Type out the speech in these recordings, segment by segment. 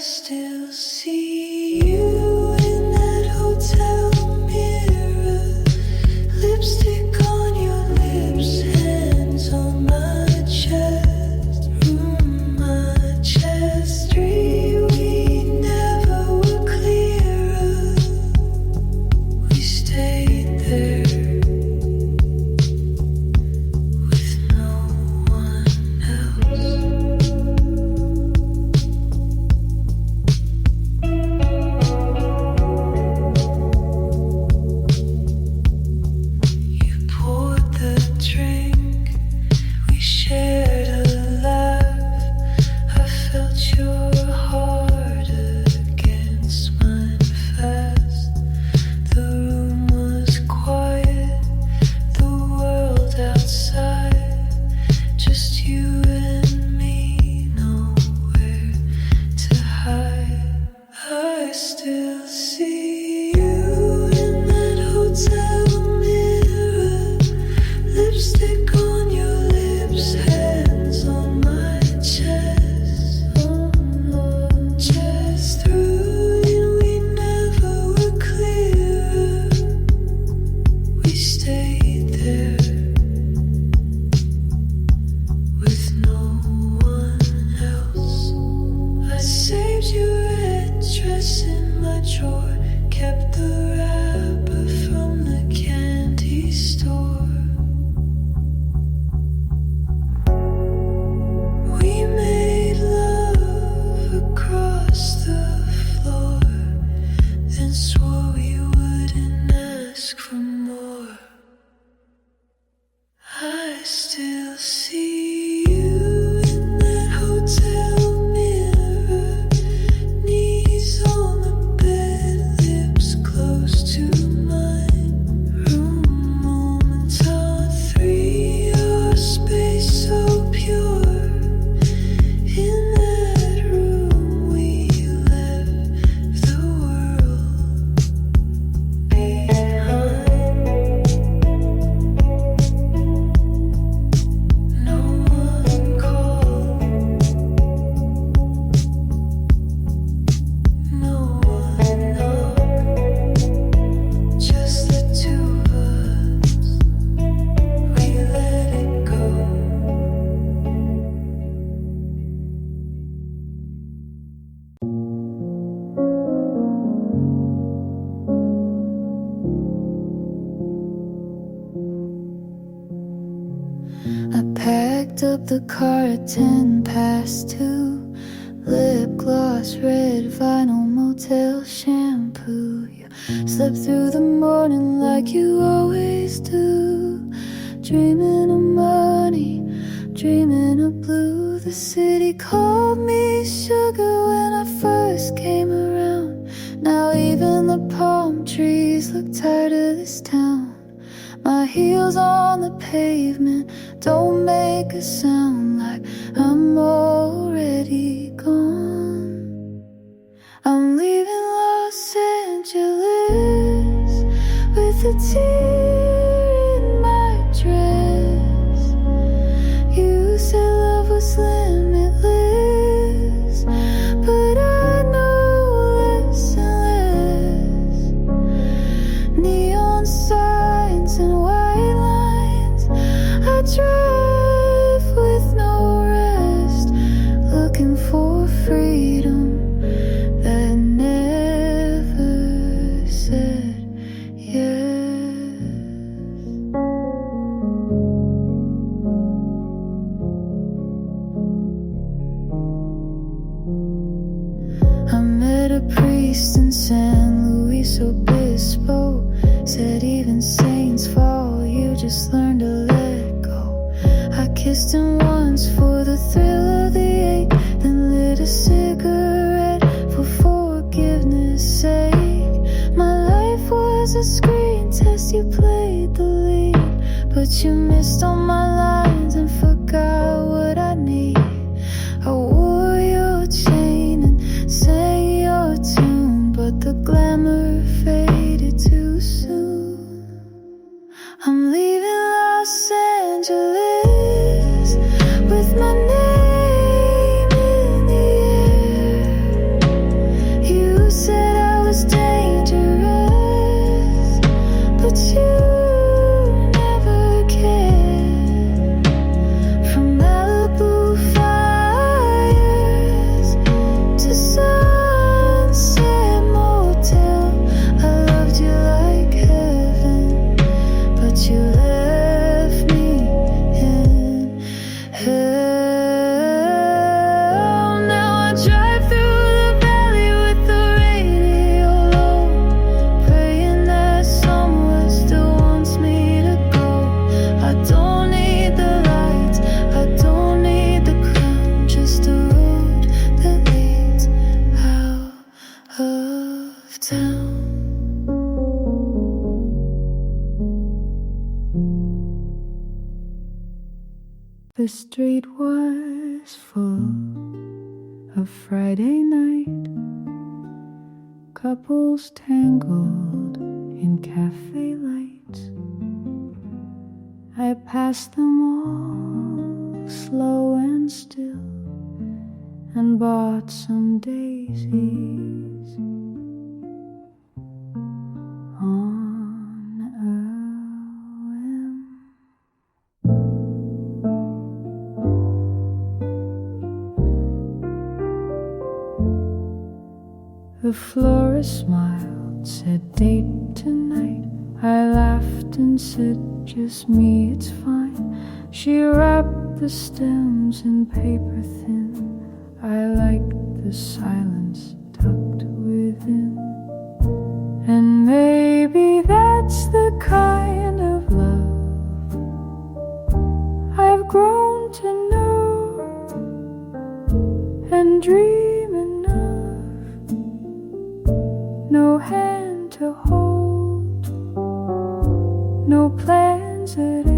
still see you in that hotel mirror. Lipstick on your lips, hands on my chest, my chest. Dream we never were clearer. We stayed there with no one else. You poured the drink, we shared a laugh. I felt your heart against mine fast. The room was quiet, the world outside, just you and me, nowhere to hide. I still see you in that hotel mirror. Lipstick on your lips, hands on my chest, chest. Through it we never were clearer. We stayed there with no one else. I saved your address in my drawer, kept the wrapper from the candy store. We made love across the floor, then swore we wouldn't ask for more. I still see you in that hotel mirror. Knees on the bed, lips close to mine. Room moments on three, our space so pure. In that room we left the world behind. No one called, no one knocked, just the two of us. We let it go. I packed up the car at 2:10. Lip gloss, red vinyl, motel shampoo. You slept through the morning like you always do. Dreaming of money, dreaming of blue. The city called me sugar when I first came around. Now even the palm trees look tired of this town. My heels on the pavement don't make a sound, like I'm already gone. I'm leaving Los Angeles with a tear in my dress. You said love was limitless, but I know less and less. Neon signs and white lines, I drive with no rest, looking for freedom that never said yes. I met a priest in San Luis Obispo. Said even saints fall, you just learn to let go. I kissed him once for the thrill of the ache, then lit a cigarette for forgiveness' sake. My life was a screen test, you played the lead, but you missed all my lines and forgot what I need. I wore your chain and sang your tune, but the glamour faded too soon. I'm leaving Los Angeles with my name in the air. drive through the valley with the radio low, praying that somewhere still wants me to go. I don't need the lights, I don't need the crown, just a road that leads out of town. The street was full of Friday night couples tangled in cafe lights. I passed them all, slow and still, and bought some daisies on a whim. The florist smiled, said date tonight. I laughed and said just me, it's fine. She wrapped the stems in paper thin. I liked the silence tucked within. And maybe that's the kind of love I've grown to know and dream enough. No hand to hold, no plans at 8,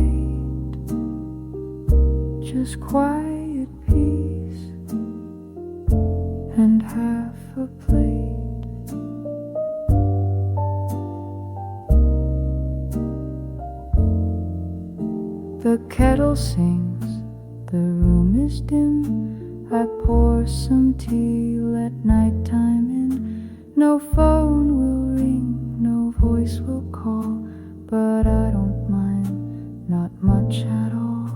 just quiet peace and half a plate. The kettle sings, the room is dim. I pour some tea, let nighttime in. No phone will ring, no voice will call, but I don't mind, not much at all.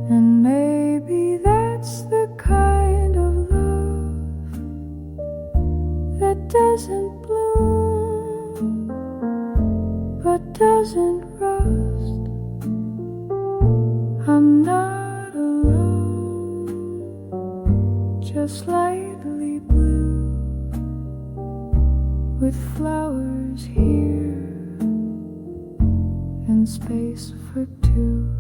And maybe that's the kind of love that doesn't bloom, but doesn't rust. I'm not alone, just lightly blue, with flowers here and space for two.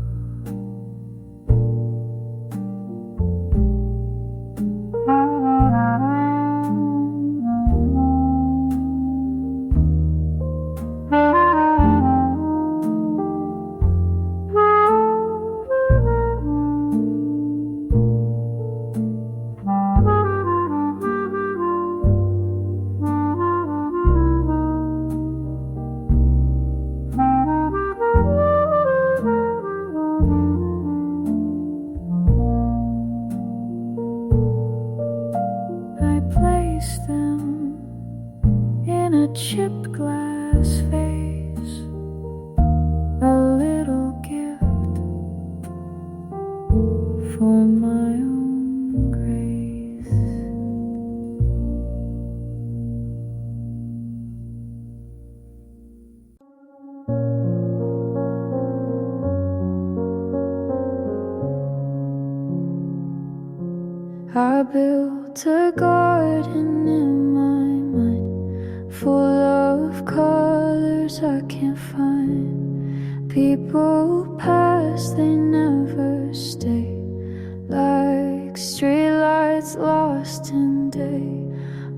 Them in a chipped glass vase, a little gift for my own grace. I built a garden in my mind, full of colors I can't find. People pass, they never stay, like streetlights lost in day.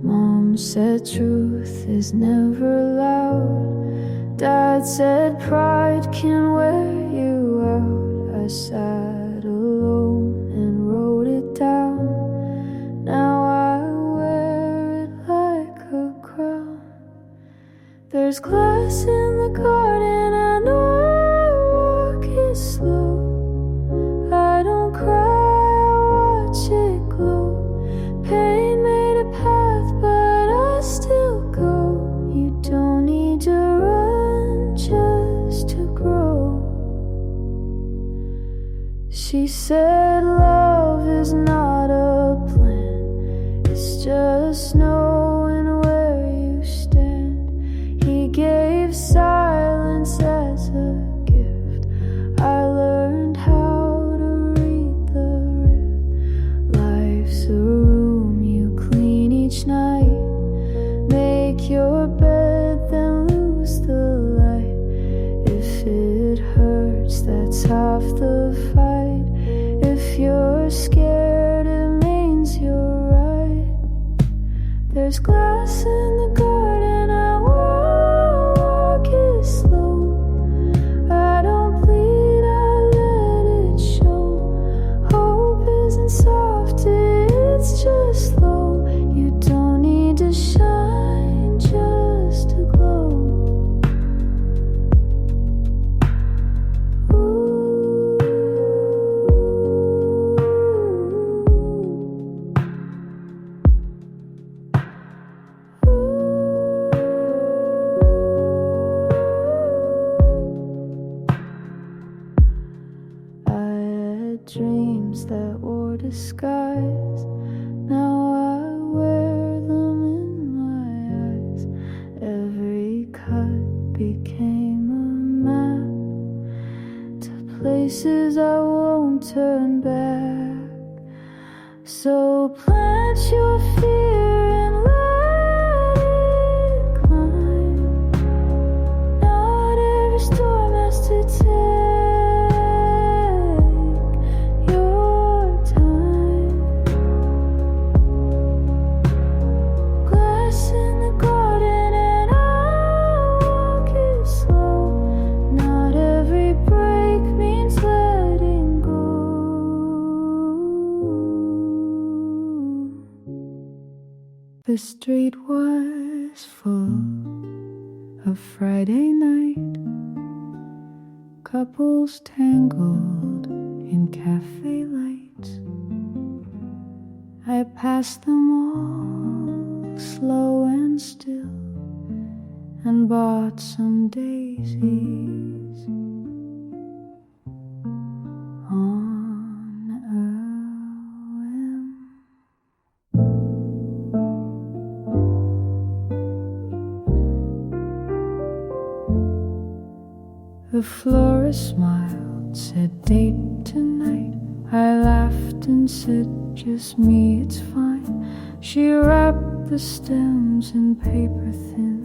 Mom said truth is never loud. Dad said pride can wear you out. I sat alone and wrote it down. Now I wear it like a crown. There's glass in the garden, I know I walk it slow. I don't cry, I watch it glow. Pain made a path, but I still go. You don't need to run just to grow. She said love is not a plan, it's just knowing where you stand. He gave silence There's glass in the garden, I walk it slow. I don't bleed, I let it show. Hope isn't soft, it's just slow. You don't need to shine just to glow. Dreams that wore disguise, now I wear them in my eyes. Every cut became a map to places I won't turn back. So plant your fear and let it climb. Not every storm has to take The street was full of Friday night couples tangled in cafe lights. I passed them all, slow and still, and bought some daisies on a whim. The florist smiled, said date tonight. I laughed and said just me, it's fine. She wrapped the stems in paper thin.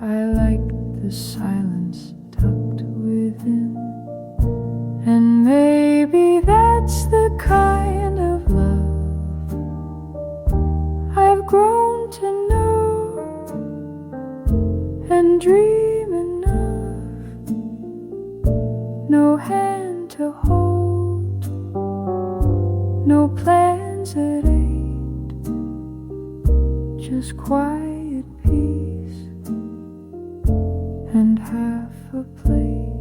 I liked the silence tucked within. And maybe that's the kind of love I've grown to know and dream enough. No hand to hold, no plans at 8, just quiet peace and half a plate.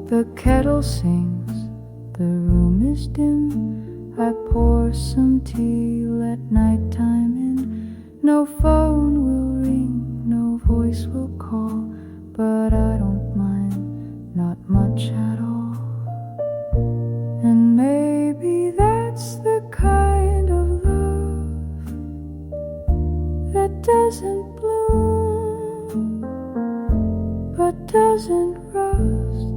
The kettle sings, the room is dim. I pour some tea, let nighttime in. No phone will ring, no voice will call, but I don't mind, not much at all. And maybe that's the kind of love that doesn't bloom, but doesn't rust.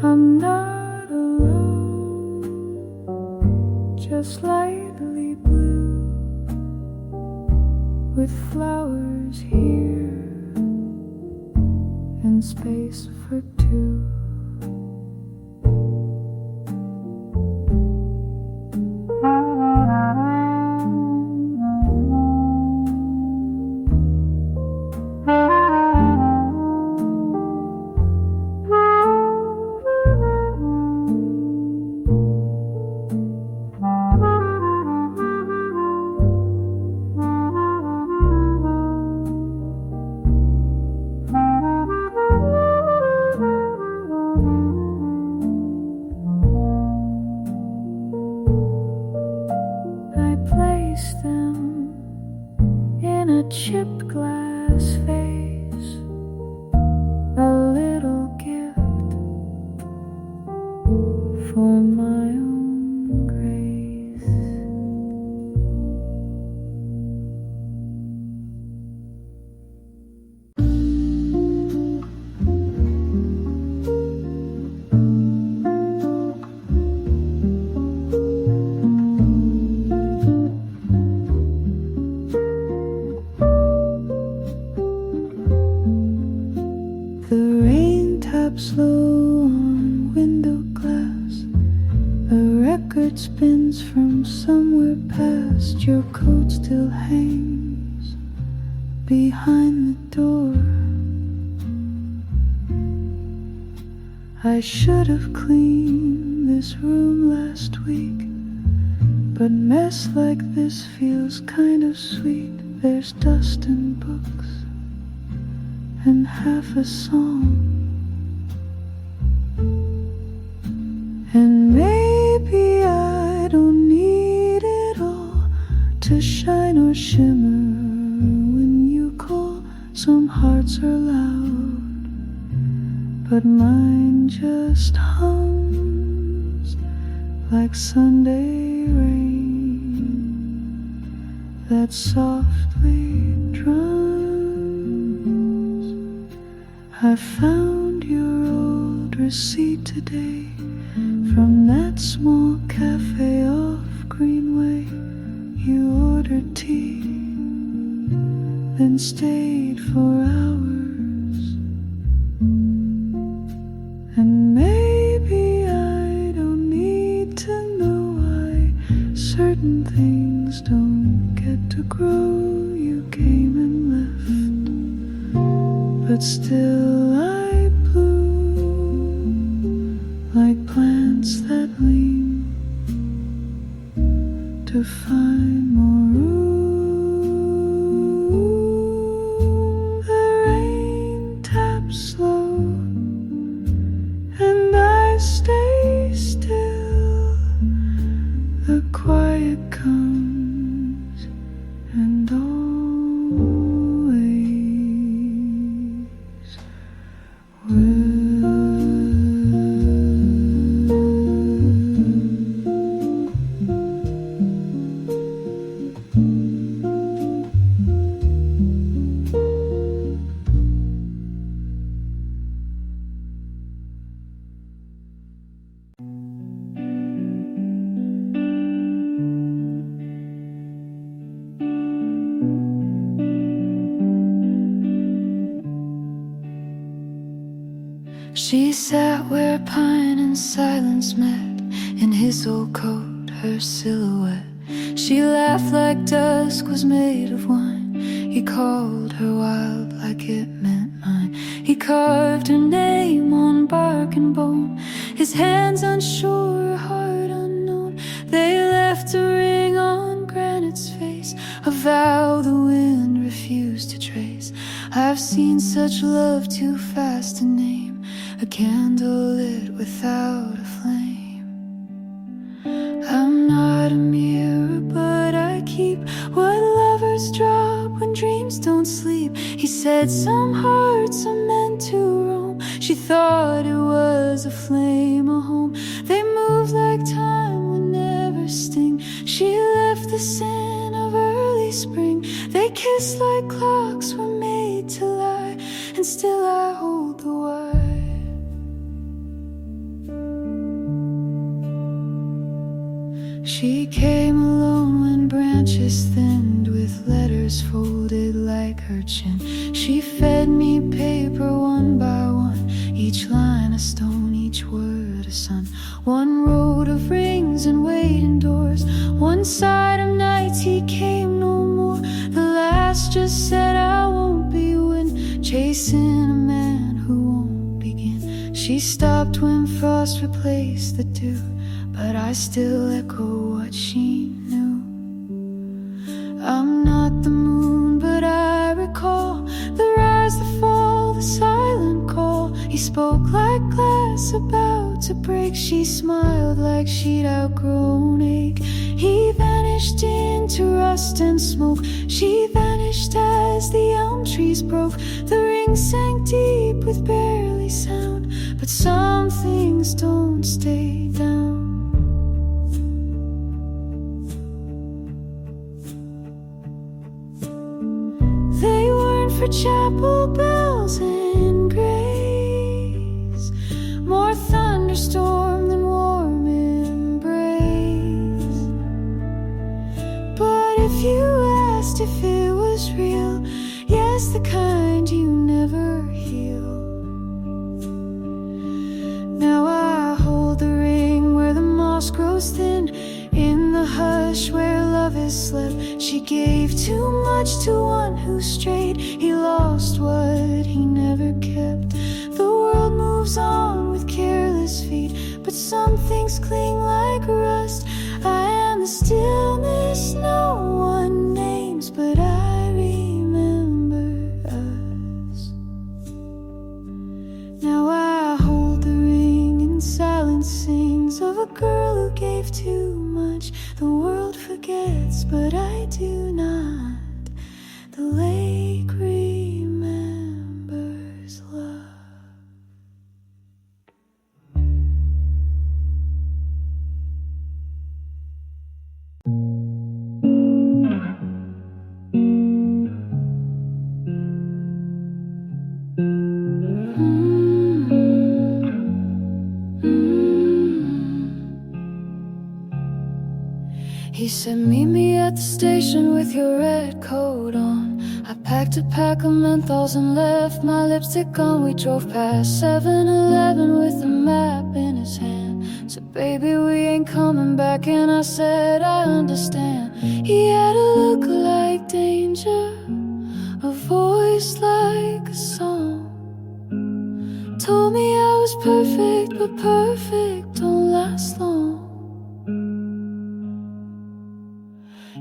I'm not alone, just lightly blue, with flowers here and space for two. Them in a chipped glass vase, a little gift for my own grace. The rain taps low on window it spins from somewhere past. Your coat still hangs behind the door. I should have cleaned this room last week, but mess like this feels kind of sweet. There's dust and books and half a song, and maybe I don't need it all to shine or shimmer when you call. Some hearts are loud, but mine just hums like Sunday rain that softly drums. I found your old receipt today from that small cafe off Greenway. You ordered tea, then stayed for hours. And maybe I don't need to know why certain things don't get to grow. You came and left, but still I bloom like plants that lean to find more room. The rain taps slow and I stay still. The quiet comes and always will. She sat where pine and silence met, in his old coat, her silhouette. She laughed like dusk was made of wine. He called her wild like it meant mine. He carved her name on bark and bone, his hands unsure, her heart unknown. They left a ring on granite's face, a vow the wind refused to trace. I've seen such love too fast to name, a candle lit without a flame. I'm not a mirror, but I keep what lovers drop when dreams don't sleep. He said some hearts are meant to roam. She thought it was a flame, a home. They move like time would never sting. She left the sin of early spring. They kiss like clocks were made to lie, and still I hold the wire. She came alone when branches thinned, with letters folded like her chin. She fed me paper one by one, each line a stone, each word a sun. One road of rings and waiting doors, one side of nights he came no more. The last just said I won't be when chasing a man who won't begin. She stopped when frost replaced the dew, but I still echo what she knew. I'm not the moon, but I recall the rise, the fall, the silent call. He spoke like glass about to break. She smiled like she'd outgrown ache. He vanished into rust and smoke. She vanished as the elm trees broke. The ring sank deep with barely sound, but some things don't stay down. For chapel bells and grace, more thunderstorm than warm embrace. But if you asked if it was real, yes, the kind you never heal. Now I hold the ring where the moss grows thin, gave too much to one who strayed. He lost what he never kept. The world moves on with careless feet, but some things cling like rust. I am the stillness no one names, but I remember us. Now I hold the ring and silence sings of a girl who gave too much. The world forgets, but I do not. The lake remembers love. He said, meet me at the station with your red coat on. I packed a pack of menthols and left my lipstick on. We drove past 7-Eleven with a map in his hand. Said, baby, we ain't coming back. And I said, I understand. He had a look like danger, a voice like a song. Told me I was perfect, but perfect don't last long.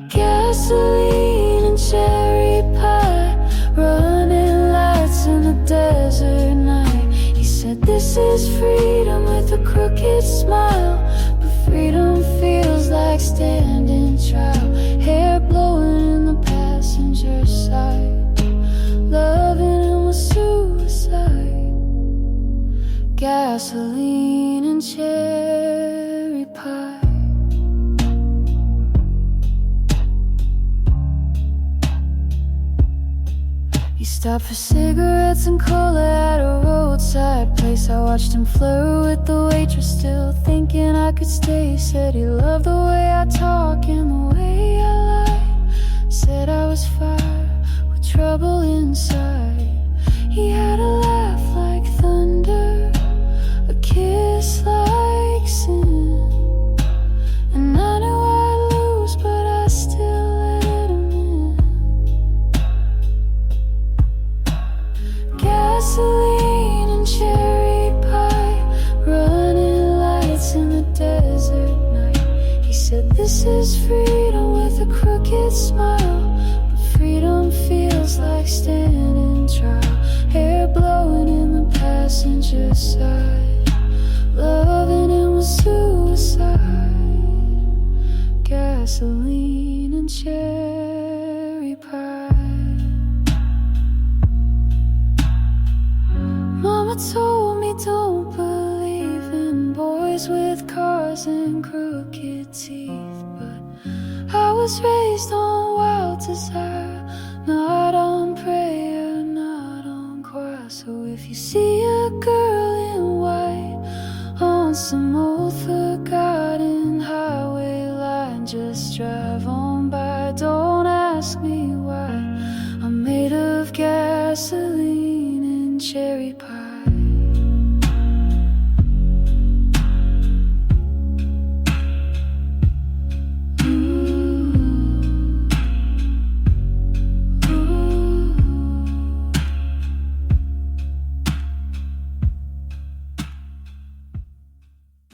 Gasoline and cherry pie, running lights in the desert night. He said, this is freedom with a crooked smile, but freedom feels like standing trial. Hair blowing in the passenger side, loving him was suicide. Gasoline and cherry pie. He stopped for cigarettes and cola at a roadside place. I watched him flirt with the waitress, still thinking I could stay. Said he loved the way I talk and the way I lie. Said I was fire with trouble inside. He had a laugh like thunder, a kiss like sin. And I knew I'd lose, but I still let him in. Gasoline and cherry pie, running lights in the desert night. He said, this is freedom with a crooked smile, but freedom feels like standing trial. Hair blowing in the passenger side, loving him was suicide. Gasoline and cherry pie. Mama told me don't believe in boys with cars and crooked teeth, but I was raised on wild desire, not on prayer, not on choir. So if you see a girl in white on some old forgotten highway line, just drive on by, don't ask me why. I'm made of gasoline and cherry pie.